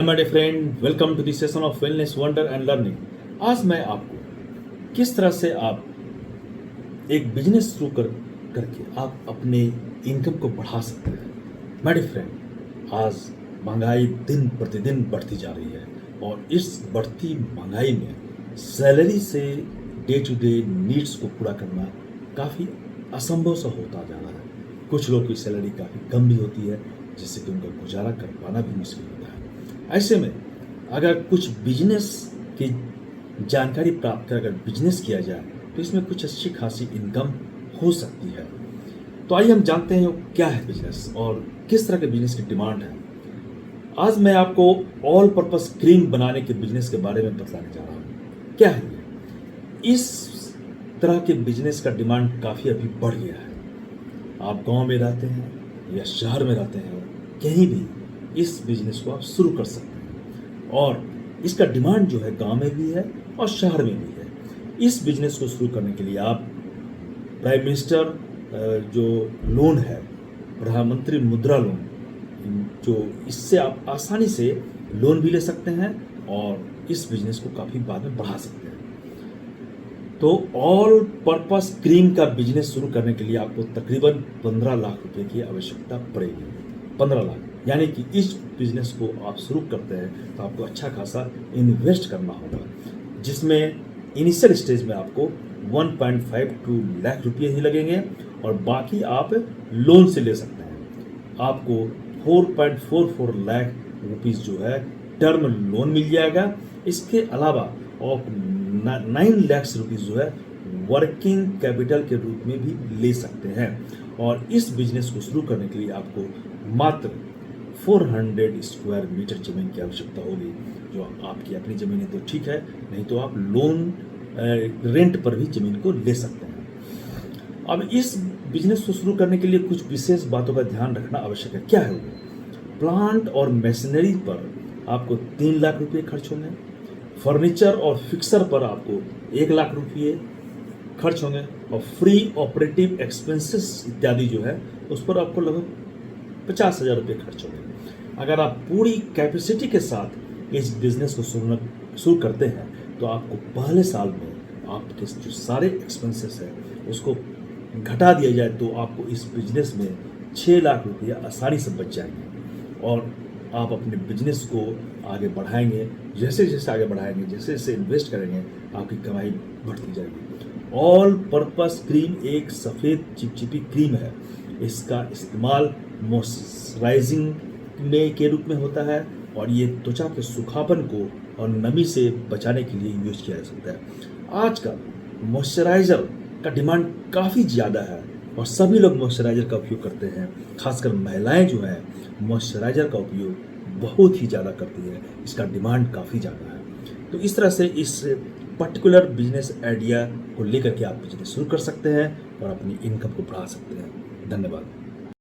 My dear friend, welcome to the session of wellness wonder and learning. आज मैं आपको किस तरह से आप एक बिजनेस शुरू करके आप अपने इनकम को बढ़ा सकते हैं। माय डियर फ्रेंड, आज महंगाई दिन प्रतिदिन बढ़ती जा रही है और इस बढ़ती महंगाई में सैलरी से डे टू डे नीड्स को पूरा करना काफ़ी असंभव सा होता जा रहा है। कुछ लोग की सैलरी काफ़ी कम भी होती है, जिससे कि उनका गुजारा कर पाना भी मुश्किल होता है। ऐसे में अगर कुछ बिजनेस की जानकारी प्राप्त कर अगर बिजनेस किया जाए तो इसमें कुछ अच्छी खासी इनकम हो सकती है। तो आइए हम जानते हैं क्या है बिजनेस और किस तरह के बिजनेस की डिमांड है। आज मैं आपको ऑल पर्पस क्रीम बनाने के बिजनेस के बारे में बताने जा रहा हूँ। क्या है ये? इस तरह के बिजनेस का डिमांड काफ़ी अभी बढ़ गया है। आप गांव में रहते हैं या शहर में रहते हैं, कहीं भी इस बिजनेस को आप शुरू कर सकते हैं और इसका डिमांड जो है गांव में भी है और शहर में भी है। इस बिजनेस को शुरू करने के लिए आप प्राइम मिनिस्टर जो लोन है, प्रधानमंत्री मुद्रा लोन, जो इससे आप आसानी से लोन भी ले सकते हैं और इस बिजनेस को काफ़ी बाद में बढ़ा सकते हैं। तो ऑल पर्पस क्रीम का बिजनेस शुरू करने के लिए आपको तकरीबन 15 लाख रुपए की आवश्यकता पड़ेगी। 15 लाख, यानी कि इस बिजनेस को आप शुरू करते हैं तो आपको अच्छा खासा इन्वेस्ट करना होगा, जिसमें इनिशियल स्टेज में आपको 1.52 लाख रुपये ही लगेंगे और बाकी आप लोन से ले सकते हैं। आपको 4.44 लाख रुपीस जो है टर्म लोन मिल जाएगा। इसके अलावा आप 9 लाख रुपीस जो है वर्किंग कैपिटल के रूप में भी ले सकते हैं। और इस बिजनेस को शुरू करने के लिए आपको मात्र 400 स्क्वायर मीटर जमीन की आवश्यकता होगी। जो आपकी अपनी ज़मीन है तो ठीक है, नहीं तो आप लोन रेंट पर भी ज़मीन को ले सकते हैं। अब इस बिजनेस को शुरू करने के लिए कुछ विशेष बातों का ध्यान रखना आवश्यक है। क्या है वो? प्लांट और मशीनरी पर आपको 3 लाख रुपये खर्च होंगे। फर्नीचर और फिक्सर पर आपको 1 लाख रुपये खर्च होंगे और फ्री ऑपरेटिव एक्सपेंसेस इत्यादि जो है उस पर आपको लगभग 50,000 रुपये खर्च होंगे। अगर आप पूरी कैपेसिटी के साथ इस बिजनेस को शुरू करते हैं तो आपको पहले साल में आपके जो सारे एक्सपेंसेस हैं उसको घटा दिया जाए तो आपको इस बिजनेस में 6 लाख रुपया आसानी से बच जाएंगे और आप अपने बिजनेस को आगे बढ़ाएंगे। जैसे जैसे आगे बढ़ाएंगे, जैसे जैसे इन्वेस्ट करेंगे, आपकी कमाई बढ़ती जाएगी। ऑल पर्पस क्रीम एक सफ़ेद चिपचिपी क्रीम है। इसका इस्तेमाल मॉइस्चराइजिंग में के रूप में होता है और ये त्वचा के सूखापन को और नमी से बचाने के लिए यूज किया जा सकता है। आजकल मॉइस्चराइज़र का डिमांड काफ़ी ज़्यादा है और सभी लोग मॉइस्चराइज़र का उपयोग करते हैं। खासकर महिलाएं जो हैं मॉइस्चराइज़र का उपयोग बहुत ही ज़्यादा करती है। इसका डिमांड काफ़ी ज़्यादा है। तो इस तरह से इस पर्टिकुलर बिजनेस आइडिया को लेकर के आप बिजनेस शुरू कर सकते हैं और अपनी इनकम को बढ़ा सकते हैं। धन्यवाद।